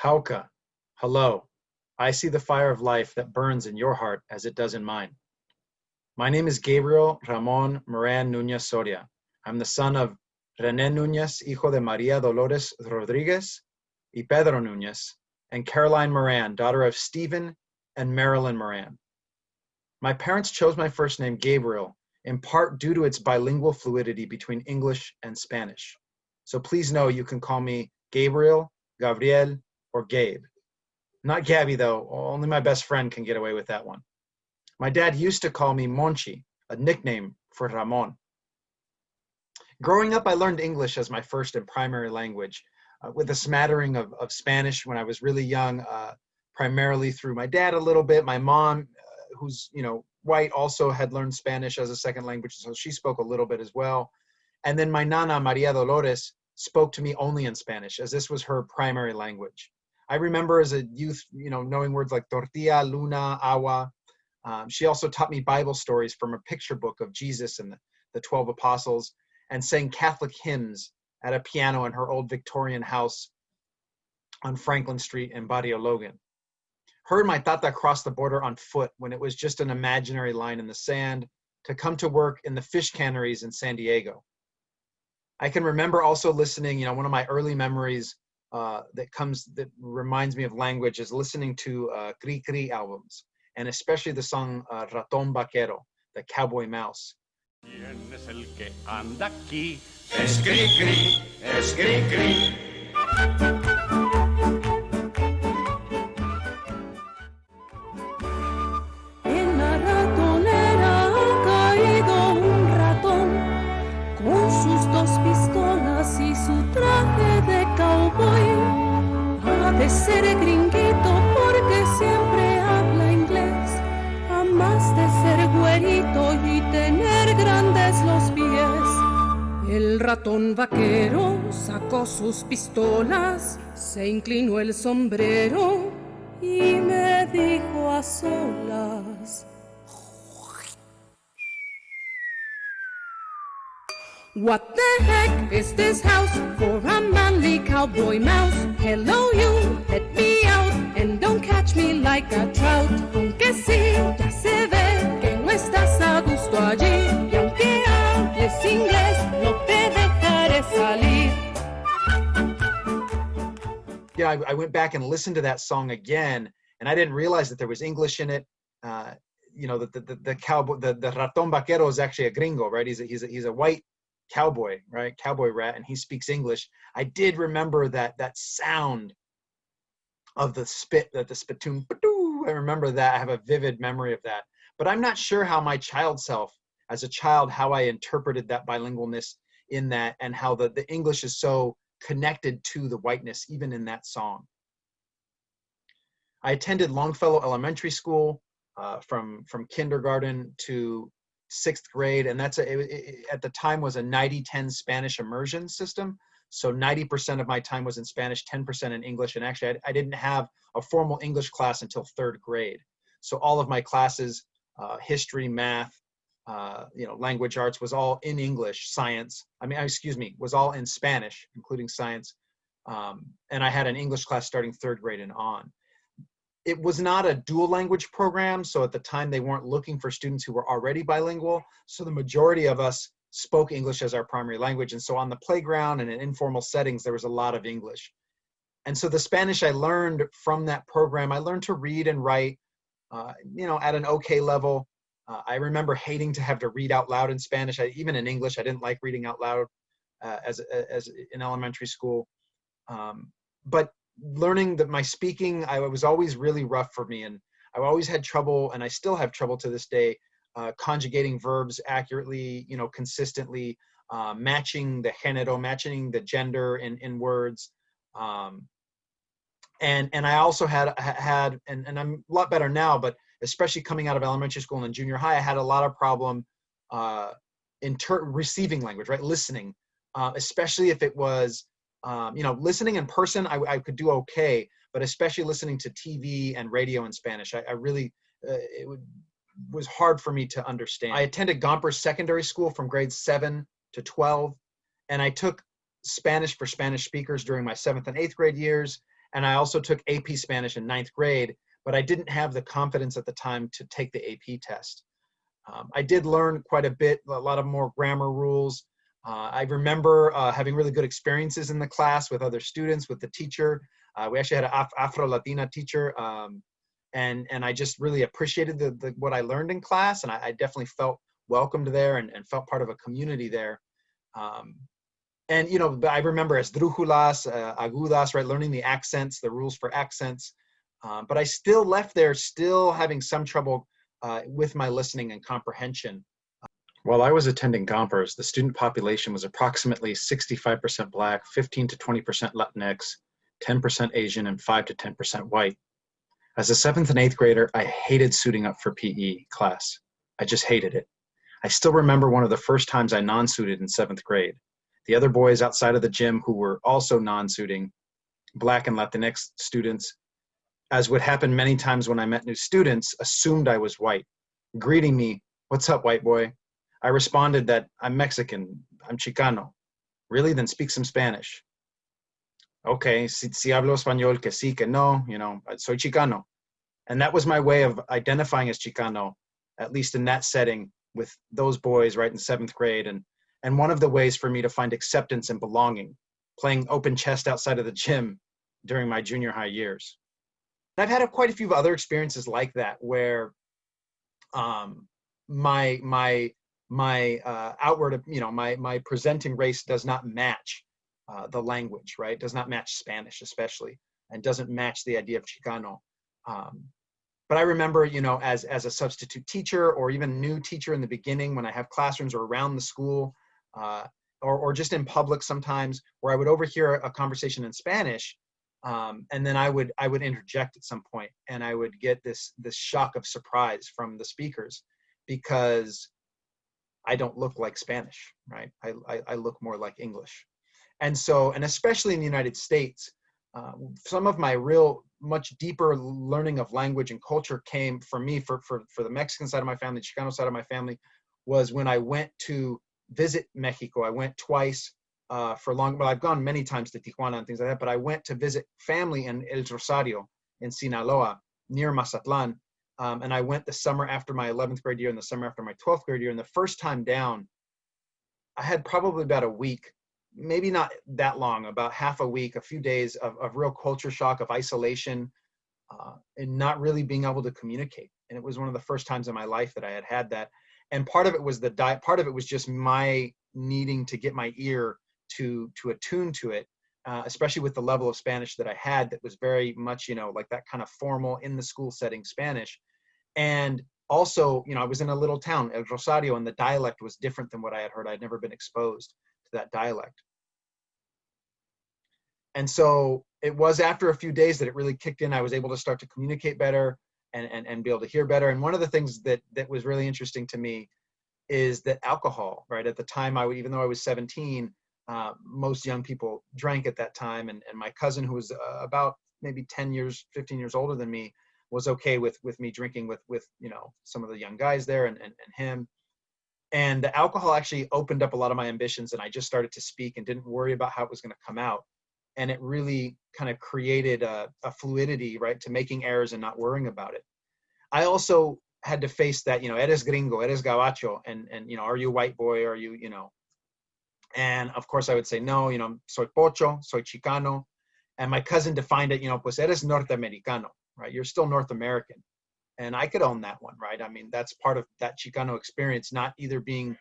Hauka, hello. I see the fire of life that burns in your heart as it does in mine. My name is Gabriel Ramon Moran Nuñez-Soria. I'm the son of René Núñez, hijo de María Dolores Rodríguez y Pedro Núñez, and Caroline Moran, daughter of Stephen and Marilyn Moran. My parents chose my first name Gabriel in part due to its bilingual fluidity between English and Spanish. So please know you can call me Gabriel, Gabriel, or Gabe. Not Gabby though, only my best friend can get away with that one. My dad used to call me Monchi, a nickname for Ramon. Growing up, I learned English as my first and primary language, with a smattering of Spanish when I was really young, primarily through my dad a little bit. My mom, who's white, also had learned Spanish as a second language, so she spoke a little bit as well. And then my nana, Maria Dolores, spoke to me only in Spanish, as this was her primary language. I remember as a youth, knowing words like tortilla, luna, agua. She also taught me Bible stories from a picture book of Jesus and the 12 apostles, and sang Catholic hymns at a piano in her old Victorian house on Franklin Street in Barrio Logan. Her and my tata crossed the border on foot when it was just an imaginary line in the sand to come to work in the fish canneries in San Diego. I can remember also listening, one of my early memories that reminds me of language is listening to Cri Cri albums, and especially the song Ratón Vaquero, the cowboy mouse. ¿Quién es el que anda aquí? Es Cri Cri, es Cri Cri. En la ratonera ha caído un ratón con sus dos pistolas y su traje de cowboy. Ha de ser gringuito porque siempre habla inglés, a más de ser güerito y tener grandes los pies. El ratón vaquero sacó sus pistolas, se inclinó el sombrero y me dijo a solas: What the heck is this house for a manly cowboy mouse? Hello you, let me out and don't catch me like a trout. Aunque sí, ya se ve que no estás a gusto allí, y aunque hables inglés, no te dejaré salir. Yeah, I went back and listened to that song again, and I didn't realize that there was English in it. The cowboy, the Ratón Vaquero is actually a gringo, right? He's a white cowboy, right? Cowboy rat, and he speaks English. I did remember that sound of the spittoon. I remember that. I have a vivid memory of that. But I'm not sure how my child self, as a child, how I interpreted that bilingualness in that, and how the English is so connected to the whiteness, even in that song. I attended Longfellow Elementary School from kindergarten to 6th grade, and that's at the time was a 90-10 Spanish immersion system. So 90% of my time was in Spanish, 10% in English, and actually I didn't have a formal English class until 3rd grade. So all of my classes, history, math, language arts, was all in English. Science, was all in Spanish, including science. And I had an English class starting 3rd grade and on. It was not a dual language program, so at the time they weren't looking for students who were already bilingual. So the majority of us spoke English as our primary language. And so on the playground and in informal settings, there was a lot of English. And so the Spanish I learned from that program, I learned to read and write, at an okay level. I remember hating to have to read out loud in Spanish. Even in English, I didn't like reading out loud as in elementary school. But learning that my speaking, I was always really rough for me, and I always had trouble, and I still have trouble to this day, conjugating verbs accurately, consistently, matching the género, matching the gender in words. And I also had, and I'm a lot better now, but especially coming out of elementary school and junior high, I had a lot of problem receiving language, right? Listening, especially if it was, listening in person, I could do okay, but especially listening to TV and radio in Spanish, I really, was hard for me to understand. I attended Gompers Secondary School from grades 7 to 12, and I took Spanish for Spanish speakers during my 7th and 8th grade years. And I also took AP Spanish in 9th grade, but I didn't have the confidence at the time to take the AP test. I did learn quite a bit, a lot of more grammar rules. I remember having really good experiences in the class with other students, with the teacher. We actually had an Afro-Latina teacher, and I just really appreciated what I learned in class, and I definitely felt welcomed there and felt part of a community there. And you know, I remember esdrújulas, agudas, right, learning the accents, the rules for accents. But I still left there still having some trouble with my listening and comprehension. While I was attending Gompers, the student population was approximately 65% Black, 15 to 20% Latinx, 10% Asian, and 5 to 10% white. As a 7th and 8th grader, I hated suiting up for PE class. I just hated it. I still remember one of the first times I non-suited in 7th grade. The other boys outside of the gym who were also non-suiting, Black and Latinx students, as would happen many times when I met new students, assumed I was white, greeting me, "What's up, white boy?" I responded that I'm Mexican, I'm Chicano. Really? Then speak some Spanish. Okay, si hablo español, que sí, que no, you know, soy Chicano. And that was my way of identifying as Chicano, at least in that setting with those boys right in 7th grade. And one of the ways for me to find acceptance and belonging, playing open chest outside of the gym during my junior high years. And I've had quite a few other experiences like that where my outward, you know, my presenting race does not match the language, right? Does not match Spanish, especially, and doesn't match the idea of Chicano. But I remember, you know, as a substitute teacher or even new teacher in the beginning, when I have classrooms or around the school, or just in public sometimes, where I would overhear a conversation in Spanish, and then I would interject at some point, and I would get this shock of surprise from the speakers, because I don't look like Spanish, right? I look more like English. And so, and especially in the United States, some of my real much deeper learning of language and culture came from me for the Mexican side of my family, Chicano side of my family, was when I went to visit Mexico. I went twice for long, well, I've gone many times to Tijuana and things like that, but I went to visit family in El Rosario in Sinaloa, near Mazatlan. And I went the summer after my 11th grade year and the summer after my 12th grade year. And the first time down, I had probably about a week, maybe not that long, about half a week, a few days of real culture shock, of isolation, and not really being able to communicate. And it was one of the first times in my life that I had that. And part of it was part of it was just my needing to get my ear to attune to it, especially with the level of Spanish that I had, that was very much, you know, like that kind of formal in the school setting Spanish. And also, you know, I was in a little town, El Rosario, and the dialect was different than what I had heard. I'd never been exposed to that dialect. And so it was after a few days that it really kicked in. I was able to start to communicate better and be able to hear better. And one of the things that was really interesting to me is that alcohol, right? At the time, even though I was 17, most young people drank at that time. And my cousin, who was about maybe 10 years, 15 years older than me, was okay with me drinking with you know, some of the young guys there and him. And the alcohol actually opened up a lot of my ambitions, and I just started to speak and didn't worry about how it was going to come out. And it really kind of created a fluidity, right, to making errors and not worrying about it. I also had to face that, you know, eres gringo, eres gabacho, and you know, are you a white boy, are you, you know? And of course I would say, no, you know, soy pocho, soy chicano. And my cousin defined it, you know, pues eres norteamericano, right? You're still North American. And I could own that one, right? I mean, that's part of that Chicano experience, not either being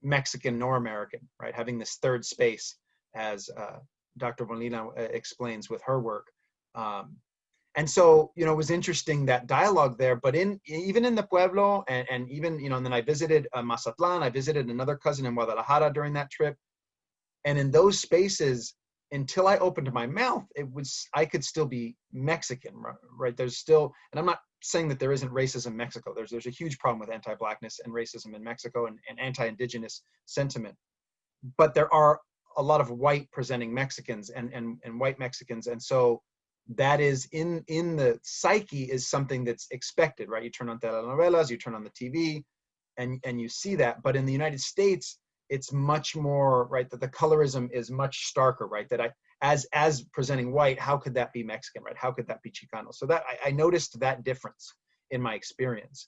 Mexican nor American, right? Having this third space, as Dr. Molina explains with her work. And so, you know, it was interesting, that dialogue there, but even in the Pueblo, and even, you know, and then I visited Mazatlan, I visited another cousin in Guadalajara during that trip. And in those spaces, until I opened my mouth, I could still be Mexican, right? There's still, and I'm not saying that there isn't racism in Mexico. There's a huge problem with anti-Blackness and racism in Mexico, and anti-Indigenous sentiment. But there are a lot of white presenting Mexicans and white Mexicans. And so that is in the psyche is something that's expected, right? You turn on telenovelas, you turn on the TV, and you see that. But in the United States, it's much more, right, that the colorism is much starker, right? That as presenting white, how could that be Mexican, right? How could that be Chicano? So that I noticed that difference in my experience.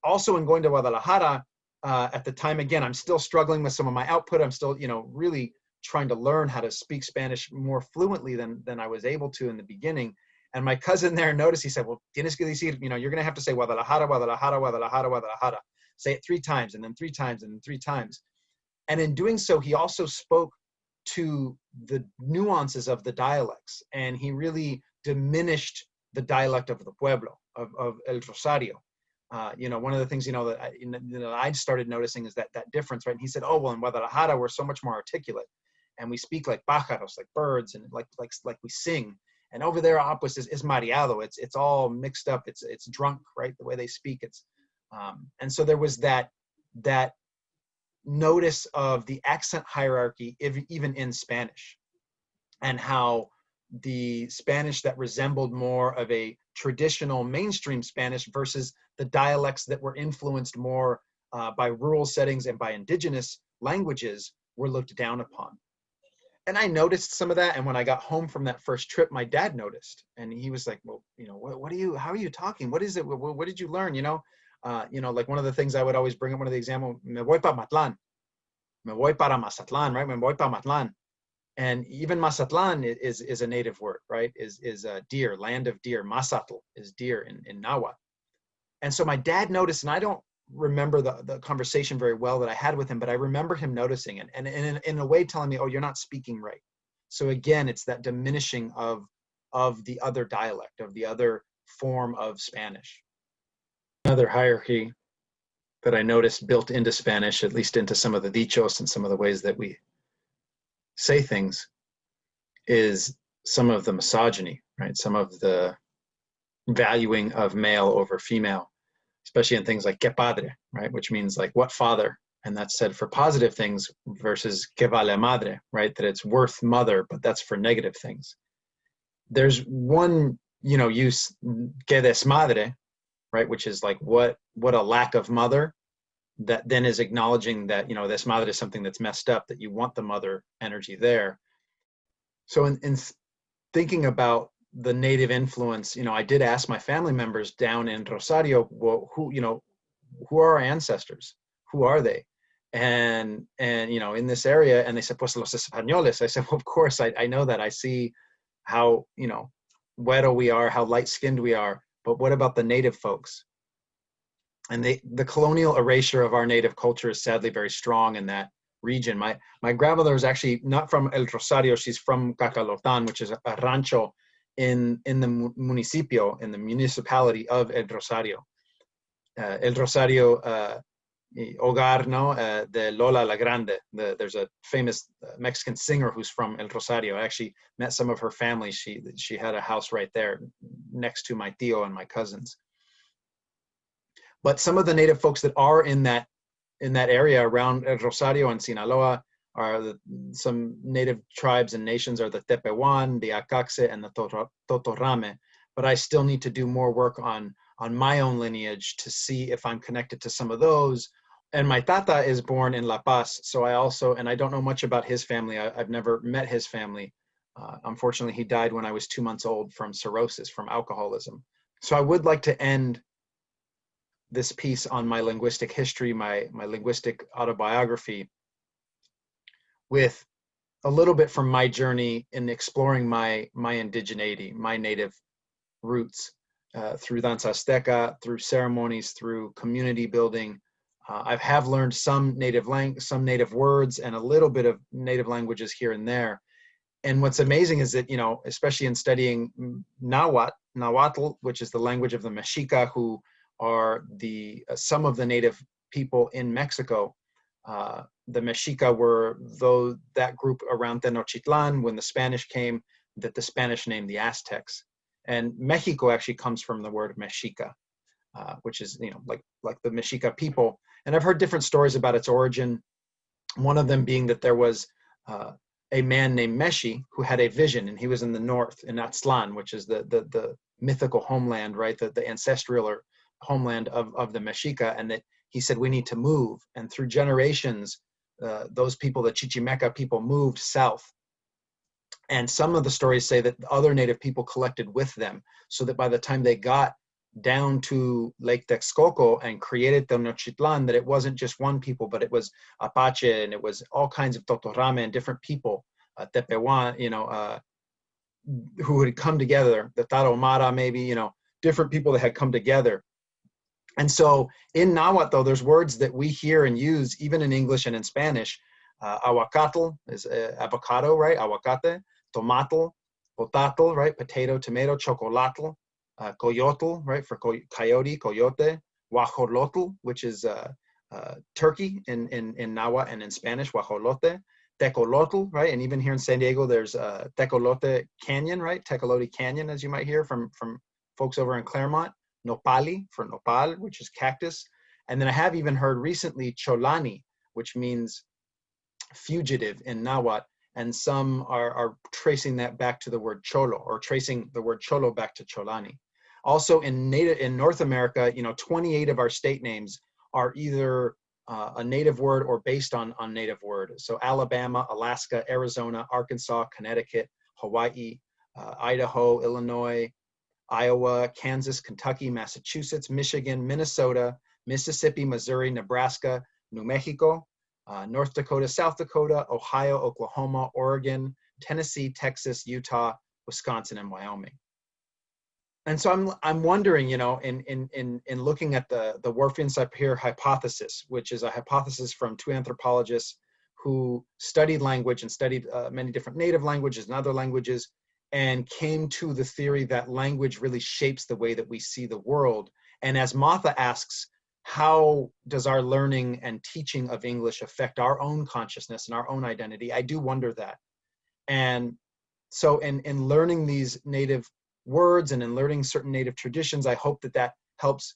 Also, in going to Guadalajara, at the time, again, I'm still struggling with some of my output. I'm still, really trying to learn how to speak Spanish more fluently than I was able to in the beginning. And my cousin there noticed, he said, well, tienes que decir, you're going to have to say Guadalajara, Guadalajara, Guadalajara, Guadalajara. Say it 3 times, and then 3 times, and then 3 times. And in doing so, he also spoke to the nuances of the dialects, and he really diminished the dialect of the pueblo, of El Rosario. One of the things, that I'd started noticing is that difference, right? And he said, oh, well, in Guadalajara, we're so much more articulate, and we speak like pájaros, like birds, and like we sing. And over there, Apues is mareado. It's all mixed up. It's drunk, right? The way they speak. And so there was that notice of the accent hierarchy, even in Spanish, and how the Spanish that resembled more of a traditional mainstream Spanish versus the dialects that were influenced more by rural settings and by indigenous languages were looked down upon. And I noticed some of that. And when I got home from that first trip, my dad noticed, and he was like, well, how are you talking? What is it? What did you learn? Like one of the things I would always bring up, one of the examples, me voy para Matlan, me voy para Mazatlan, right? Me voy para Matlan. And even Mazatlan is a native word, right? Is deer, land of deer. Mazatl is deer in Nahuatl. And so my dad noticed, and I don't remember the conversation very well that I had with him, but I remember him noticing it, and in a way telling me, oh, you're not speaking right. So again, it's that diminishing of the other dialect, of the other form of Spanish. Another hierarchy that I noticed built into Spanish, at least into some of the dichos and some of the ways that we say things, is some of the misogyny, right? Some of the valuing of male over female, especially in things like que padre, right? Which means like what father, and that's said for positive things, versus que vale madre, right? That it's worth mother, but that's for negative things. There's one, use que desmadre, right? Which is like what a lack of mother, that then is acknowledging that, desmadre is something that's messed up, that you want the mother energy there. So in thinking about the native influence, I did ask my family members down in Rosario, well, who are our ancestors? Who are they? And in this area, and they said, pues los españoles. I said, well, of course, I know that. I see how, güero we are, how light-skinned we are, but what about the native folks? And the colonial erasure of our native culture is sadly very strong in that region. My grandmother is actually not from El Rosario. She's from Cacalotan, which is a rancho in the municipio, in the municipality of El Rosario. El Rosario Hogar, de Lola La Grande. There's a famous Mexican singer who's from El Rosario. I actually met some of her family. She had a house right there next to my tío and my cousins. But some of the native folks that are in that area around El Rosario and Sinaloa are some native tribes and nations are the Tepehuan, the Acaxe, and the Totorame. But I still need to do more work on my own lineage to see if I'm connected to some of those. And my tata is born in La Paz, so and I don't know much about his family. I've never met his family. Unfortunately, he died when I was 2 months old from cirrhosis, from alcoholism. So I would like to end this piece on my linguistic history, my linguistic autobiography, with a little bit from my journey in exploring my indigeneity, my native roots, through danza azteca, through ceremonies, through community building. I have learned some native words and a little bit of native languages here and there. And what's amazing is that, especially in studying Nahuatl, which is the language of the Mexica, who are some of the native people in Mexico. The Mexica were that group around Tenochtitlan when the Spanish came, that the Spanish named the Aztecs. And Mexico actually comes from the word Mexica, which is like the Mexica people. And I've heard different stories about its origin. One of them being that there was a man named Meshi who had a vision, and he was in the north in Aztlan, which is the mythical homeland, right? The ancestral or homeland of the Mexica, and that he said we need to move. And through generations, those people, the Chichimeca people, moved south And some of the stories say that other native people collected with them, so that by the time they got down to Lake Texcoco and created Tenochtitlan, that it wasn't just one people, but it was Apache, and it was all kinds of Totorame and different people, Tepehuan, who had come together, the Tarahumara maybe, different people that had come together. And so in Nahuatl, though, there's words that we hear and use even in English and in Spanish. Aguacatl is avocado, right? Aguacate. Tomatl, potatl, right? Potato, tomato. Chocolatl, coyotl, right? For coyote, coyote. Guajolotl, which is turkey in Nahuatl and in Spanish, guajolote. Tecolotl, right? And even here in San Diego, there's Tecolote Canyon, right? Tecolote Canyon, as you might hear from folks over in Claremont. Nopali, for nopal, which is cactus. And then I have even heard recently Cholani, which means fugitive in Nahuatl. And some are tracing that back to the word cholo, or tracing the word cholo back to Cholani. Also in North America, 28 of our state names are either a native word or based on native word. So Alabama, Alaska, Arizona, Arkansas, Connecticut, Hawaii, Idaho, Illinois, Iowa, Kansas, Kentucky, Massachusetts, Michigan, Minnesota, Mississippi, Missouri, Nebraska, New Mexico, North Dakota, South Dakota, Ohio, Oklahoma, Oregon, Tennessee, Texas, Utah, Wisconsin, and Wyoming. And so I'm wondering, in looking at the Whorfian-Sapir hypothesis, which is a hypothesis from two anthropologists who studied language and studied many different native languages and other languages, and came to the theory that language really shapes the way that we see the world. And as Martha asks, how does our learning and teaching of English affect our own consciousness and our own identity? I do wonder that. And so in learning these native words and in learning certain native traditions, I hope that helps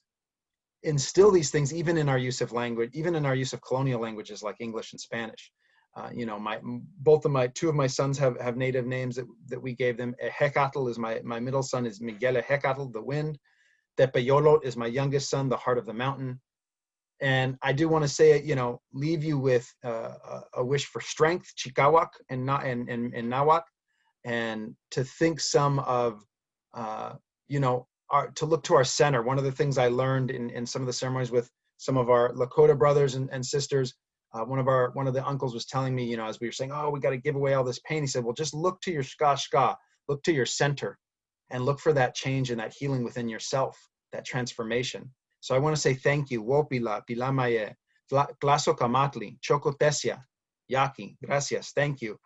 instill these things even in our use of language, even in our use of colonial languages like English and Spanish. Two of my sons have native names that we gave them. Hecatl is my middle son is Miguel Hecatl, the wind. Tepeyolot is my youngest son, the heart of the mountain. And I do want to say, leave you with a wish for strength, Chicawak and Nahuatl, and to think some of, to look to our center. One of the things I learned in some of the ceremonies with some of our Lakota brothers and sisters, one of the uncles was telling me, as we were saying, oh, we got to give away all this pain. He said, well, just look to your shka, look to your center, and look for that change and that healing within yourself, that transformation. So I want to say thank you. Wopila, Pilamaye, Glaso Kamatli, Chocotesia, Yaki, gracias, thank you.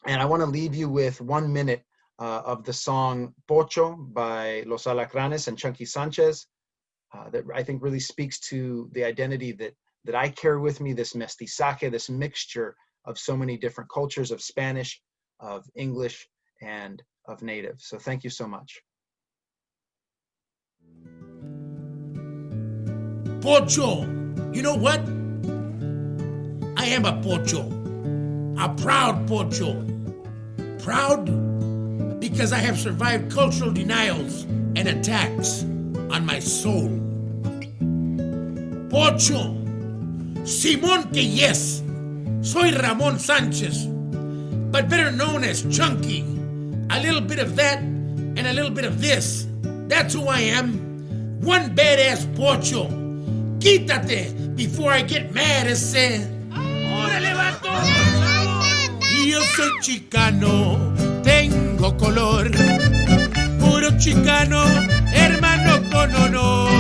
And I want to leave you with 1 minute of the song Pocho by Los Alacranes and Chunky Sanchez that I think really speaks to the identity that I carry with me, this mestizaje, this mixture of so many different cultures, of Spanish, of English, and of native. So thank you so much. Pocho, you know what? I am a Pocho, a proud Pocho. Proud because I have survived cultural denials and attacks on my soul. Pocho, Simón que yes, soy Ramón Sánchez, but better known as Chunky. A little bit of that and a little bit of this. That's who I am. One badass Pocho. Quítate before I get mad, ese. ¡Órale, vato! Yo soy chicano, tengo color. Puro chicano, hermano con honor.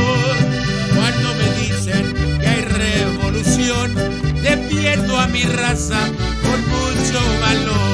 Cuando me dicen que hay revolución, defiendo a mi raza con mucho valor.